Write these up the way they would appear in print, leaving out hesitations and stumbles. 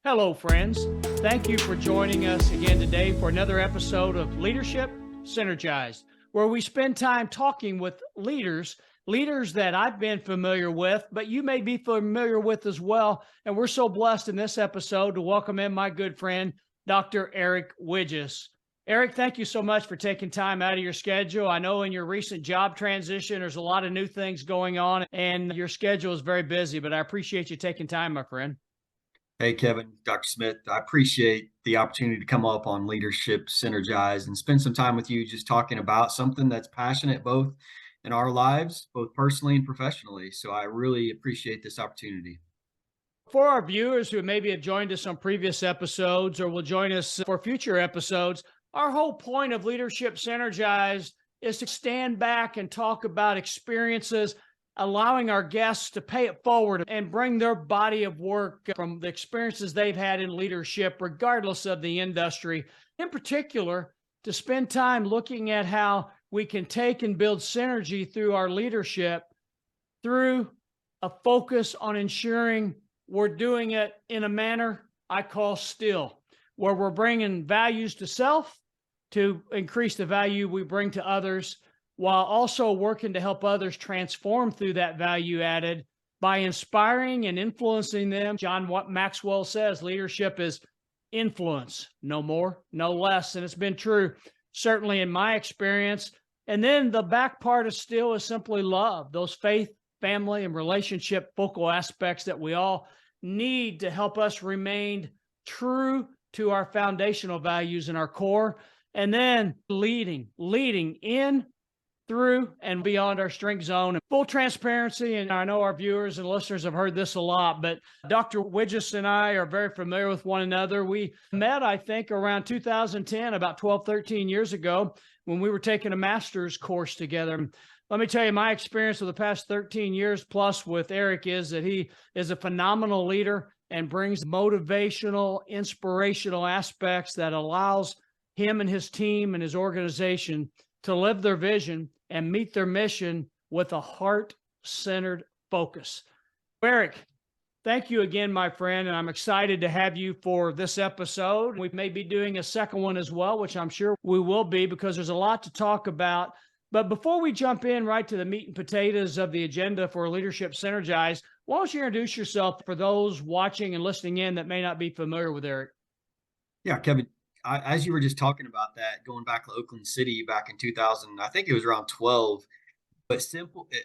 Hello, friends. Thank you for joining us again today for another episode of Leadership Synergized, where we spend time talking with leaders that I've been familiar with, but you may be familiar with as well. And we're so blessed in this episode to welcome in my good friend, Dr. Eric Witges. Eric, thank you so much for taking time out of your schedule. I know in your recent job transition, there's a lot of new things going on and your schedule is very busy, but I appreciate you taking time, my friend. Hey, Kevin, Dr. Smith, I appreciate the opportunity to come up on Leadership Synergized and spend some time with you just talking about something that's passionate both in our lives, both personally and professionally. So I really appreciate this opportunity. For our viewers who maybe have joined us on previous episodes or will join us for future episodes, our whole point of Leadership Synergized is to stand back and talk about experiences, allowing our guests to pay it forward and bring their body of work from the experiences they've had in leadership, regardless of the industry. In particular, to spend time looking at how we can take and build synergy through our leadership through a focus on ensuring we're doing it in a manner I call still, where we're bringing values to self to increase the value we bring to others, while also working to help others transform through that value added by inspiring and influencing them. John Maxwell says leadership is influence, no more, no less. And it's been true, certainly in my experience. And then the back part of still is simply love, those faith, family, and relationship focal aspects that we all need to help us remain true to our foundational values and our core. And then leading in, through, and beyond our strength zone. And full transparency, and I know our viewers and listeners have heard this a lot, but Dr. Witges and I are very familiar with one another. We met, I think, around 2010, about 12, 13 years ago, when we were taking a master's course together. Let me tell you, my experience of the past 13 years plus with Eric is that he is a phenomenal leader and brings motivational, inspirational aspects that allows him and his team and his organization to live their vision and meet their mission with a heart-centered focus. Eric, thank you again, my friend, and I'm excited to have you for this episode. We may be doing a second one as well, which I'm sure we will be, because there's a lot to talk about. But before we jump in right to the meat and potatoes of the agenda for Leadership Synergized, why don't you introduce yourself for those watching and listening in that may not be familiar with Eric? Yeah, Kevin, as you were just talking about that, going back to Oakland City back in 2000, I think it was around 12, but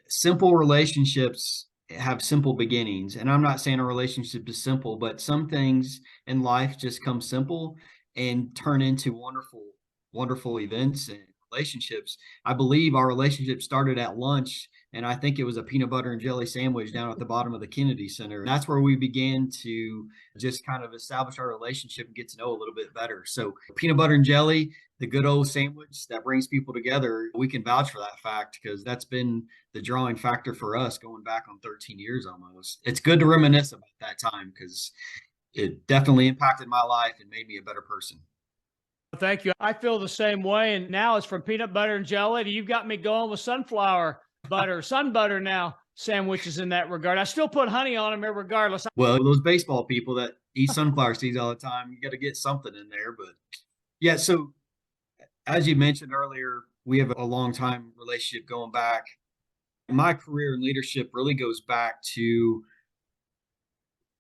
simple relationships have simple beginnings. And I'm not saying a relationship is simple, but some things in life just come simple and turn into wonderful events and relationships. I believe our relationship started at lunch, and I think it was a peanut butter and jelly sandwich down at the bottom of the Kennedy Center. And that's where we began to just kind of establish our relationship and get to know a little bit better. So peanut butter and jelly, the good old sandwich that brings people together, we can vouch for that fact because that's been the drawing factor for us going back on 13 years almost. It's good to reminisce about that time because it definitely impacted my life and made me a better person. Thank you. I feel the same way. And now it's from peanut butter and jelly. You've got me going with sunflower butter, sun butter now sandwiches in that regard. I still put honey on them regardless. Well, those baseball people that eat sunflower seeds all the time, you got to get something in there. But yeah, so as you mentioned earlier, we have a long time relationship going back. My career in leadership really goes back to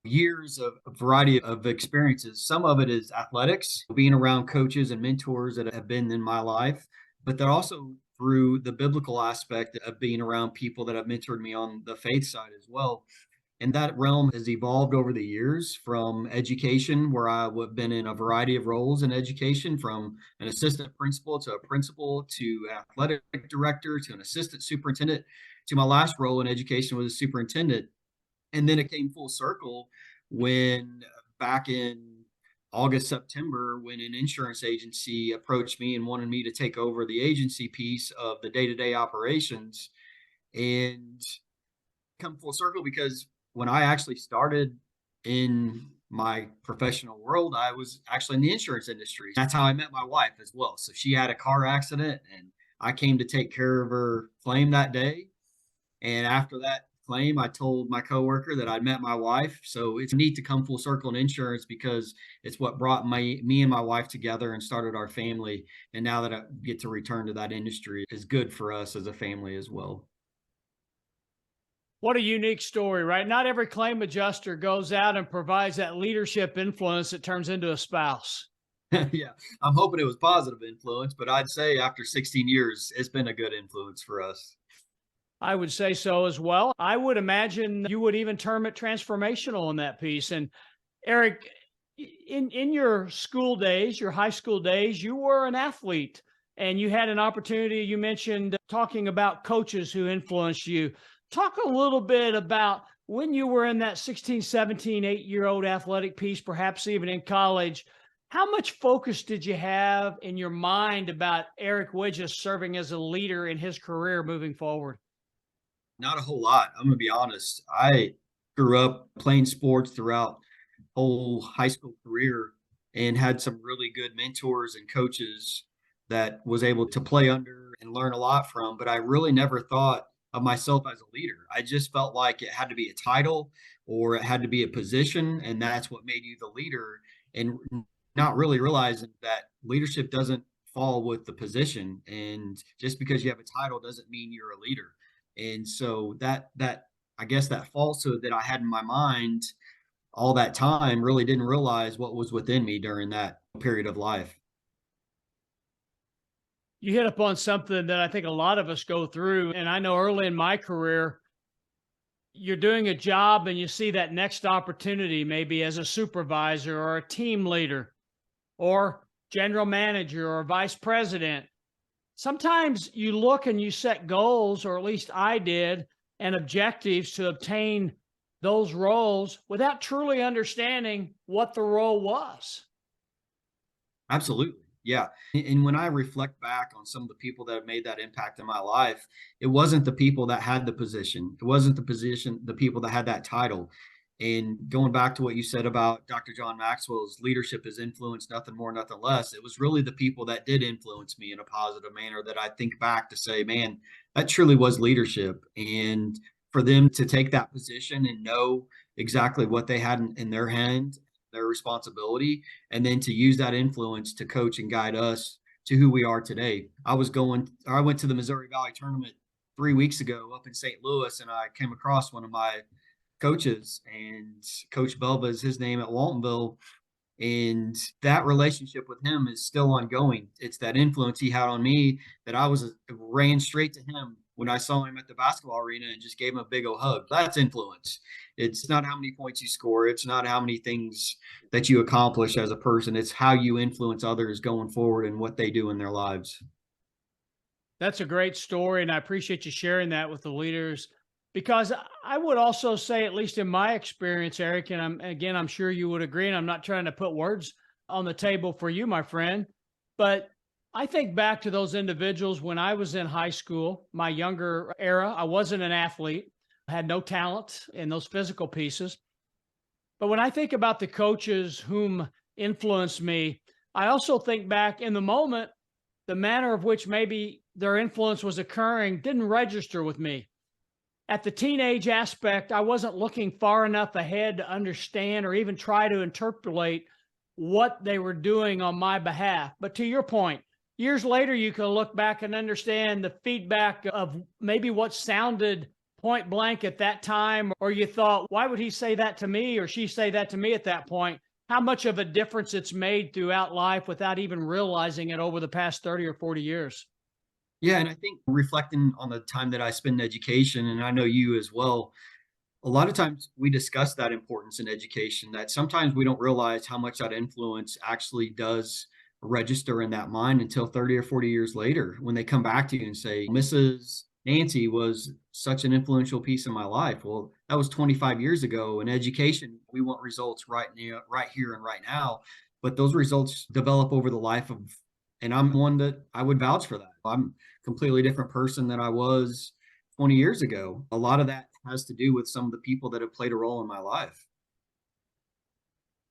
years of a variety of experiences. Some of it is athletics, being around coaches and mentors that have been in my life, but they're also through the biblical aspect of being around people that have mentored me on the faith side as well. And that realm has evolved over the years from education, where I've been in a variety of roles in education, from an assistant principal to a principal to athletic director to an assistant superintendent to my last role in education was a superintendent. And then it came full circle when back in August, September, when an insurance agency approached me and wanted me to take over the agency piece of the day-to-day operations, and come full circle because when I actually started in my professional world, I was actually in the insurance industry. That's how I met my wife as well. So she had a car accident and I came to take care of her claim that day. And after that claim, I told my coworker that I'd met my wife. So it's neat to come full circle in insurance because it's what brought me and my wife together and started our family. And now that I get to return to that industry is good for us as a family as well. What a unique story, right? Not every claim adjuster goes out and provides that leadership influence that turns into a spouse. Yeah, I'm hoping it was positive influence, but I'd say after 16 years, it's been a good influence for us. I would say so as well. I would imagine you would even term it transformational in that piece. And Eric, in your school days, your high school days, you were an athlete and you had an opportunity. You mentioned talking about coaches who influenced you. Talk a little bit about when you were in that 16, 17, 8-year-old athletic piece, perhaps even in college. How much focus did you have in your mind about Eric Witges serving as a leader in his career moving forward? Not a whole lot. I'm gonna be honest. I grew up playing sports throughout whole high school career and had some really good mentors and coaches that was able to play under and learn a lot from, but I really never thought of myself as a leader. I just felt like it had to be a title or it had to be a position, and that's what made you the leader. And not really realizing that leadership doesn't fall with the position. And just because you have a title doesn't mean you're a leader. And so that I guess that falsehood that I had in my mind all that time really didn't realize what was within me during that period of life. You hit upon something that I think a lot of us go through. And I know early in my career, you're doing a job and you see that next opportunity, maybe as a supervisor or a team leader or general manager or vice president. Sometimes you look and you set goals, or at least I did, and objectives to obtain those roles without truly understanding what the role was. Absolutely. Yeah. And when I reflect back on some of the people that have made that impact in my life, it wasn't the people that had the position. It wasn't the people that had that title. And going back to what you said about Dr. John Maxwell's leadership has influenced nothing more, nothing less. It was really the people that did influence me in a positive manner that I think back to say, man, that truly was leadership. And for them to take that position and know exactly what they had in their hand, their responsibility, and then to use that influence to coach and guide us to who we are today. I went to the Missouri Valley tournament 3 weeks ago up in St. Louis, and I came across one of my coaches, and Coach Belva is his name at Waltonville. And that relationship with him is still ongoing. It's that influence he had on me that ran straight to him when I saw him at the basketball arena and just gave him a big old hug. That's influence. It's not how many points you score. It's not how many things that you accomplish as a person. It's how you influence others going forward and what they do in their lives. That's a great story. And I appreciate you sharing that with the leaders because I would also say, at least in my experience, Eric, and I'm sure you would agree, and I'm not trying to put words on the table for you, my friend, but I think back to those individuals when I was in high school, my younger era. I wasn't an athlete, I had no talent in those physical pieces. But when I think about the coaches whom influenced me, I also think back in the moment, the manner of which maybe their influence was occurring didn't register with me. At the teenage aspect, I wasn't looking far enough ahead to understand or even try to interpolate what they were doing on my behalf. But to your point, years later, you can look back and understand the feedback of maybe what sounded point blank at that time, or you thought, why would he say that to me or she say that to me at that point? How much of a difference it's made throughout life without even realizing it over the past 30 or 40 years. Yeah. And I think reflecting on the time that I spend in education, and I know you as well, a lot of times we discuss that importance in education that sometimes we don't realize how much that influence actually does register in that mind until 30 or 40 years later when they come back to you and say, Mrs. Nancy was such an influential piece in my life. Well, that was 25 years ago. In education, we want results right now, right here and right now. But those results develop over the life of, and I'm one that I would vouch for that. I'm a completely different person than I was 20 years ago. A lot of that has to do with some of the people that have played a role in my life.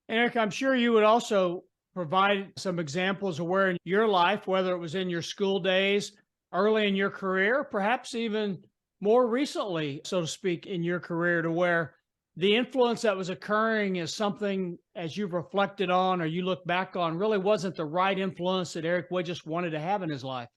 Eric, I'm sure you would also provide some examples of where in your life, whether it was in your school days, early in your career, perhaps even more recently, so to speak, in your career to where the influence that was occurring is something as you've reflected on or you look back on really wasn't the right influence that Eric Witges wanted to have in his life?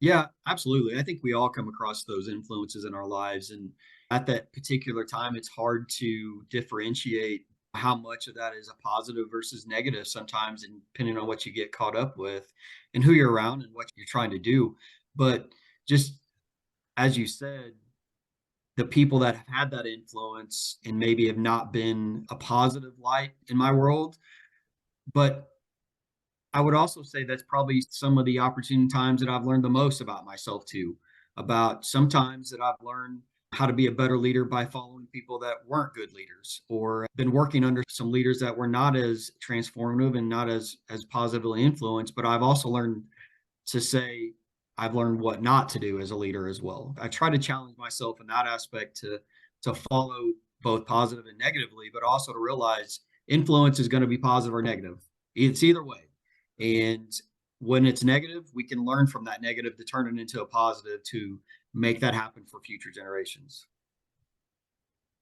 Yeah, absolutely. I think we all come across those influences in our lives. And at that particular time, it's hard to differentiate how much of that is a positive versus negative sometimes, and depending on what you get caught up with and who you're around and what you're trying to do. But just as you said, the people that have had that influence and maybe have not been a positive light in my world, but I would also say that's probably some of the opportune times that I've learned the most about myself too. About sometimes that I've learned how to be a better leader by following people that weren't good leaders, or been working under some leaders that were not as transformative and not as positively influenced. But I've also learned to say I've learned what not to do as a leader as well. I try to challenge myself in that aspect to follow both positive and negatively, but also to realize influence is going to be positive or negative. It's either way. And when it's negative, we can learn from that negative to turn it into a positive to make that happen for future generations.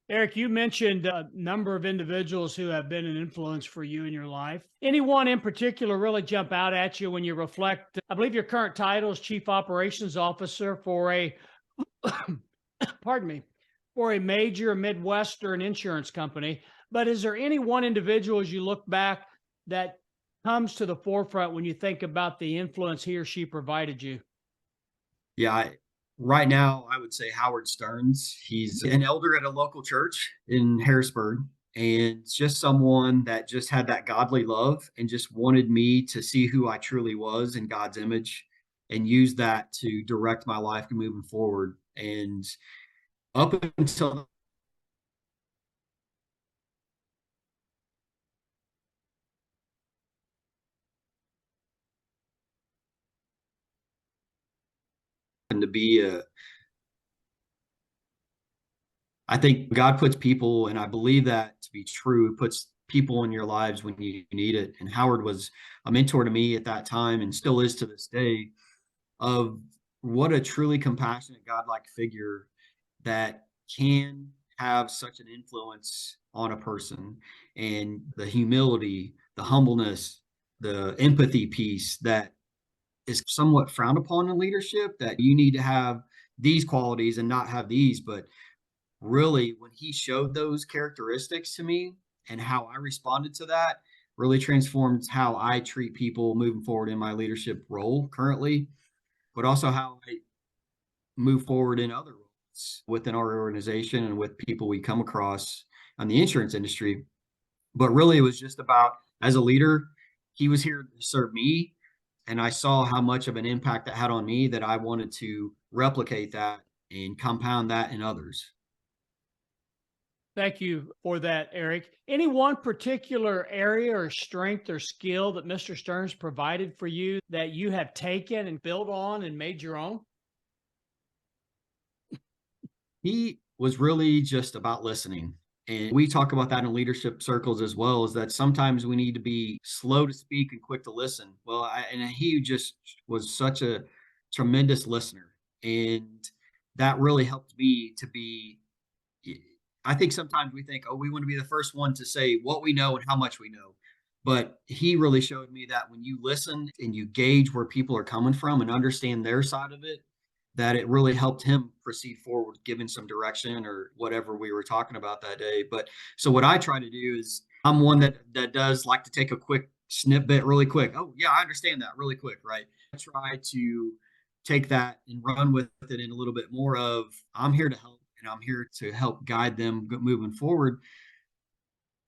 Eric, you mentioned a number of individuals who have been an influence for you in your life. Anyone in particular really jump out at you when you reflect? I believe your current title is Chief Operations Officer for a, pardon me, for a major Midwestern insurance company. But is there any one individual as you look back that comes to the forefront when you think about the influence he or she provided you? Yeah, right now I would say Howard Stearns. He's an elder at a local church in Harrisburg, and just someone that just had that godly love and just wanted me to see who I truly was in God's image and use that to direct my life moving forward. And up until and to be a I think God puts people, and I believe that to be true, puts people in your lives when you need it. And Howard was a mentor to me at that time and still is to this day, of what a truly compassionate, godlike figure that can have such an influence on a person, and the humility, the humbleness, the empathy piece that is somewhat frowned upon in leadership, that you need to have these qualities and not have these. But really, when he showed those characteristics to me and how I responded to that, really transformed how I treat people moving forward in my leadership role currently, but also how I move forward in other roles within our organization and with people we come across on the insurance industry. But really, it was just about, as a leader, he was here to serve me. And I saw how much of an impact that had on me, that I wanted to replicate that and compound that in others. Thank you for that, Eric. Any one particular area or strength or skill that Mr. Stearns provided for you that you have taken and built on and made your own? He was really just about listening. And we talk about that in leadership circles as well, is that sometimes we need to be slow to speak and quick to listen. Well, and he just was such a tremendous listener. And that really helped me to be. I think sometimes we think, oh, we want to be the first one to say what we know and how much we know. But he really showed me that when you listen and you gauge where people are coming from and understand their side of it, that it really helped him proceed forward, giving some direction or whatever we were talking about that day. But so what I try to do is, I'm one that does like to take a quick snippet really quick. Oh yeah, I understand that really quick, right? I try to take that and run with it in a little bit more of, I'm here to help and I'm here to help guide them moving forward.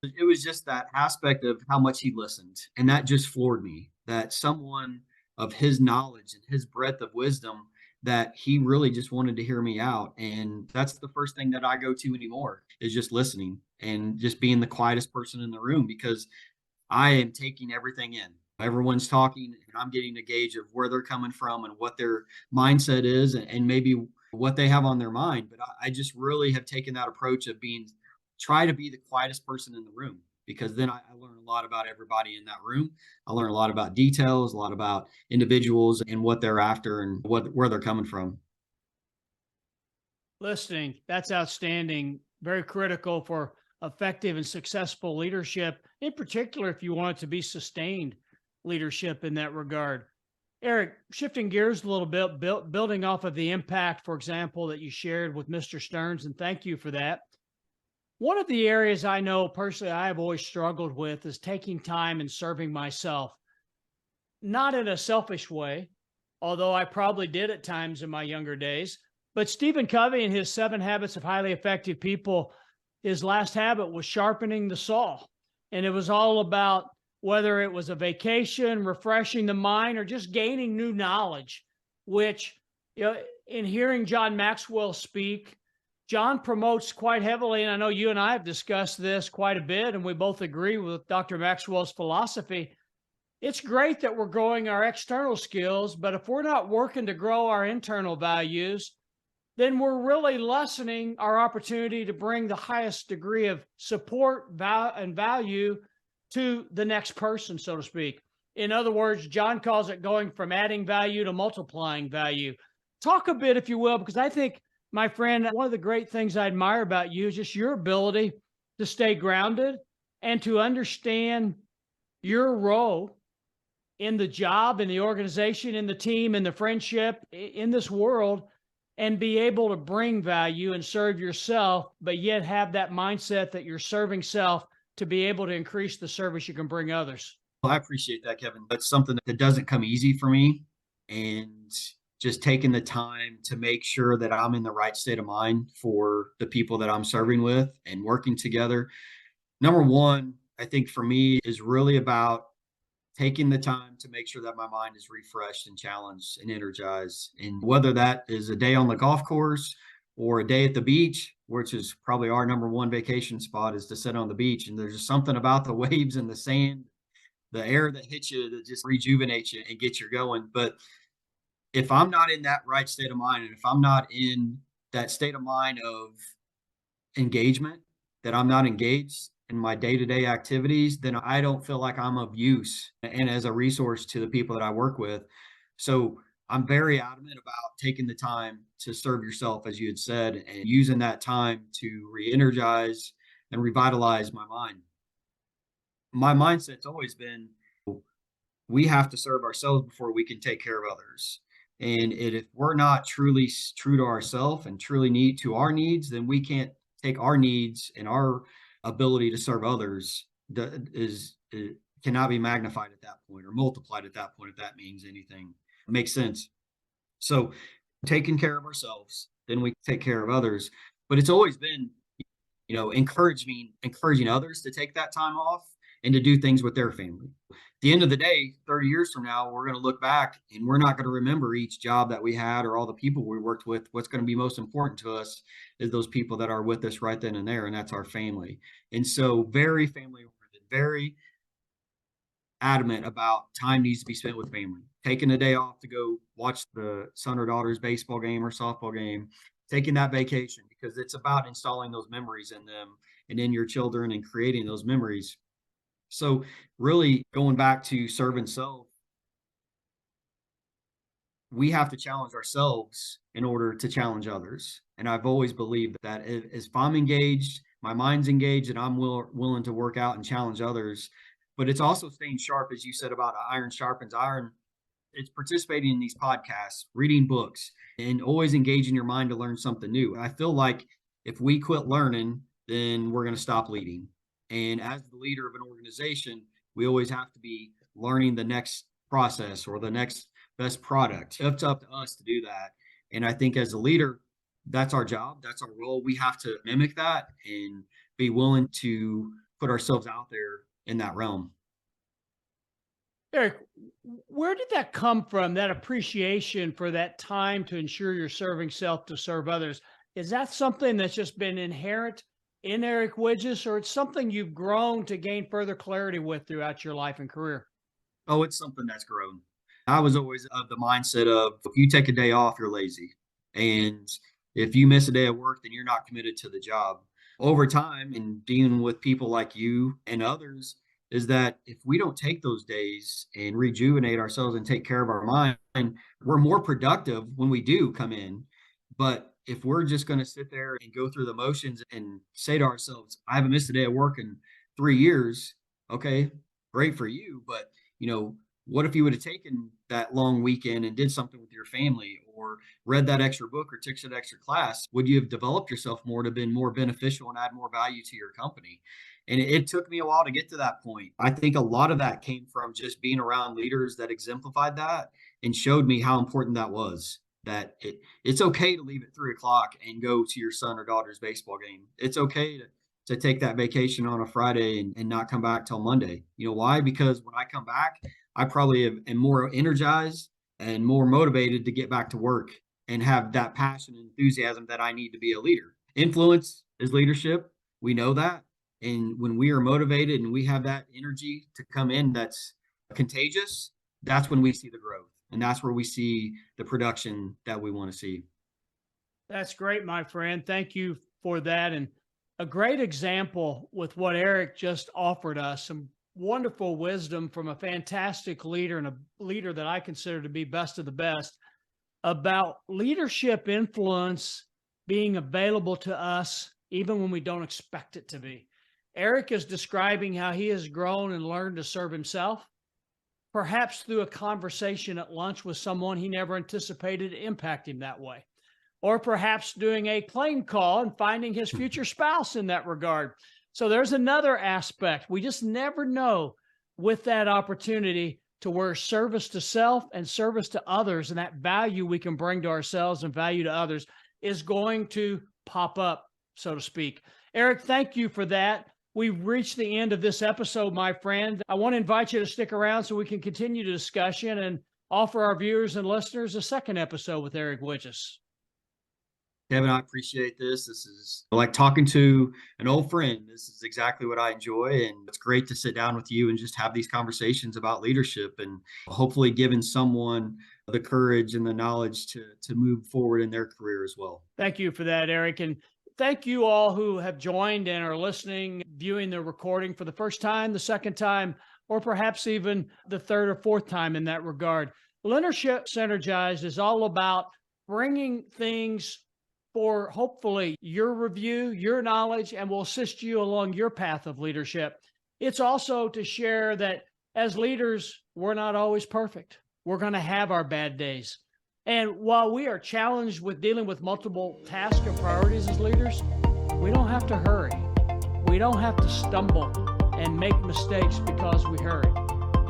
It was just that aspect of how much he listened. And that just floored me, that someone of his knowledge and his breadth of wisdom, that he really just wanted to hear me out. And that's the first thing that I go to anymore, is just listening and just being the quietest person in the room, because I am taking everything in. Everyone's talking, and I'm getting a gauge of where they're coming from and what their mindset is, and maybe what they have on their mind. But I just really have taken that approach of being, try to be the quietest person in the room, because then I learn a lot about everybody in that room. I learn a lot about details, a lot about individuals and what they're after and where they're coming from. Listening, that's outstanding. Very critical for effective and successful leadership, in particular, if you want it to be sustained leadership in that regard. Eric, shifting gears a little bit, building off of the impact, for example, that you shared with Mr. Stearns, and thank you for that. One of the areas I know personally I have always struggled with is taking time and serving myself, not in a selfish way, although I probably did at times in my younger days. But Stephen Covey, in his 7 Habits of Highly Effective People, his last habit was sharpening the saw. And it was all about whether it was a vacation, refreshing the mind, or just gaining new knowledge, which, in hearing John Maxwell speak, John promotes quite heavily. And I know you and I have discussed this quite a bit, and we both agree with Dr. Maxwell's philosophy. It's great that we're growing our external skills, but if we're not working to grow our internal values, then we're really lessening our opportunity to bring the highest degree of support and value to the next person, so to speak. In other words, John calls it going from adding value to multiplying value. Talk a bit, if you will, because I think, my friend, one of the great things I admire about you is just your ability to stay grounded and to understand your role in the job, in the organization, in the team, in the friendship, in this world, and be able to bring value and serve yourself, but yet have that mindset that you're serving self to be able to increase the service you can bring others. Well, I appreciate that, Kevin. That's something that doesn't come easy for me. And just taking the time to make sure that I'm in the right state of mind for the people that I'm serving with and working together. Number one, I think for me is really about taking the time to make sure that my mind is refreshed and challenged and energized. And whether that is a day on the golf course or a day at the beach, which is probably our number one vacation spot, is to sit on the beach. And there's just something about the waves and the sand, the air that hits you, that just rejuvenates you and gets you going. But if I'm not in that right state of mind, and if I'm not in that state of mind of engagement, that I'm not engaged in my day-to-day activities, then I don't feel like I'm of use and as a resource to the people that I work with. So I'm very adamant about taking the time to serve yourself, as you had said, and using that time to re-energize and revitalize my mind. My mindset's always been, we have to serve ourselves before we can take care of others. And if we're not truly true to ourselves and truly need to our needs, then we can't take our needs and our ability to serve others cannot be magnified at that point or multiplied at that point, if that means anything. It makes sense. So taking care of ourselves, then we take care of others. But it's always been, encouraging others to take that time off and to do things with their family. At the end of the day, 30 years from now, we're going to look back and we're not going to remember each job that we had or all the people we worked with. What's going to be most important to us is those people that are with us right then and there, and that's our family. And so very family oriented, very adamant about time needs to be spent with family. Taking a day off to go watch the son or daughter's baseball game or softball game, taking that vacation, because it's about installing those memories in them and in your children and creating those memories. So really going back to serving self, we have to challenge ourselves in order to challenge others. And I've always believed that if I'm engaged, my mind's engaged, and I'm willing to work out and challenge others. But it's also staying sharp, as you said, about iron sharpens iron. It's participating in these podcasts, reading books, and always engaging your mind to learn something new. I feel like if we quit learning, then we're going to stop leading. And as the leader of an organization, we always have to be learning the next process or the next best product. It's up to us to do that. And I think as a leader, that's our job. That's our role. We have to mimic that and be willing to put ourselves out there in that realm. Eric, where did that come from, that appreciation for that time to ensure you're serving self to serve others? Is that something that's just been inherent in Eric Witges, or it's something you've grown to gain further clarity with throughout your life and career? Oh, it's something that's grown. I was always of the mindset of, if you take a day off, you're lazy. And if you miss a day of work, then you're not committed to the job. Over time, and dealing with people like you and others, is that if we don't take those days and rejuvenate ourselves and take care of our mind, we're more productive when we do come in. But if we're just going to sit there and go through the motions and say to ourselves, I haven't missed a day of work in 3 years. Okay, great for you. But, what if you would have taken that long weekend and did something with your family or read that extra book or took that extra class? Would you have developed yourself more to have been more beneficial and add more value to your company? And it took me a while to get to that point. I think a lot of that came from just being around leaders that exemplified that and showed me how important that was. That it's okay to leave at 3 o'clock and go to your son or daughter's baseball game. It's okay to take that vacation on a Friday and not come back till Monday. You know why? Because when I come back, I probably am more energized and more motivated to get back to work and have that passion and enthusiasm that I need to be a leader. Influence is leadership. We know that. And when we are motivated and we have that energy to come in that's contagious, that's when we see the growth. And that's where we see the production that we want to see. That's great, my friend. Thank you for that. And a great example with what Eric just offered us, some wonderful wisdom from a fantastic leader and a leader that I consider to be best of the best about leadership influence being available to us even when we don't expect it to be. Eric is describing how he has grown and learned to serve himself, perhaps through a conversation at lunch with someone he never anticipated to impact him that way, or perhaps doing a claim call and finding his future spouse in that regard. So there's another aspect. We just never know with that opportunity to where service to self and service to others and that value we can bring to ourselves and value to others is going to pop up, so to speak. Eric, thank you for that. We've reached the end of this episode, my friend. I want to invite you to stick around so we can continue the discussion and offer our viewers and listeners a second episode with Eric Witges. Kevin, I appreciate this. This is like talking to an old friend. This is exactly what I enjoy. And it's great to sit down with you and just have these conversations about leadership and hopefully giving someone the courage and the knowledge to move forward in their career as well. Thank you for that, Eric. And thank you all who have joined and are listening, viewing the recording for the first time, the second time, or perhaps even the third or fourth time in that regard. Leadership Synergized is all about bringing things for hopefully your review, your knowledge, and will assist you along your path of leadership. It's also to share that as leaders, we're not always perfect. We're going to have our bad days. And while we are challenged with dealing with multiple tasks and priorities as leaders, we don't have to hurry. We don't have to stumble and make mistakes because we hurry.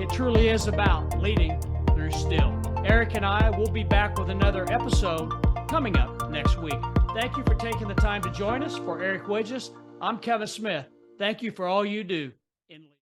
It truly is about leading through still. Eric and I will be back with another episode coming up next week. Thank you for taking the time to join us. For Eric Witges, I'm Kevin Smith. Thank you for all you do.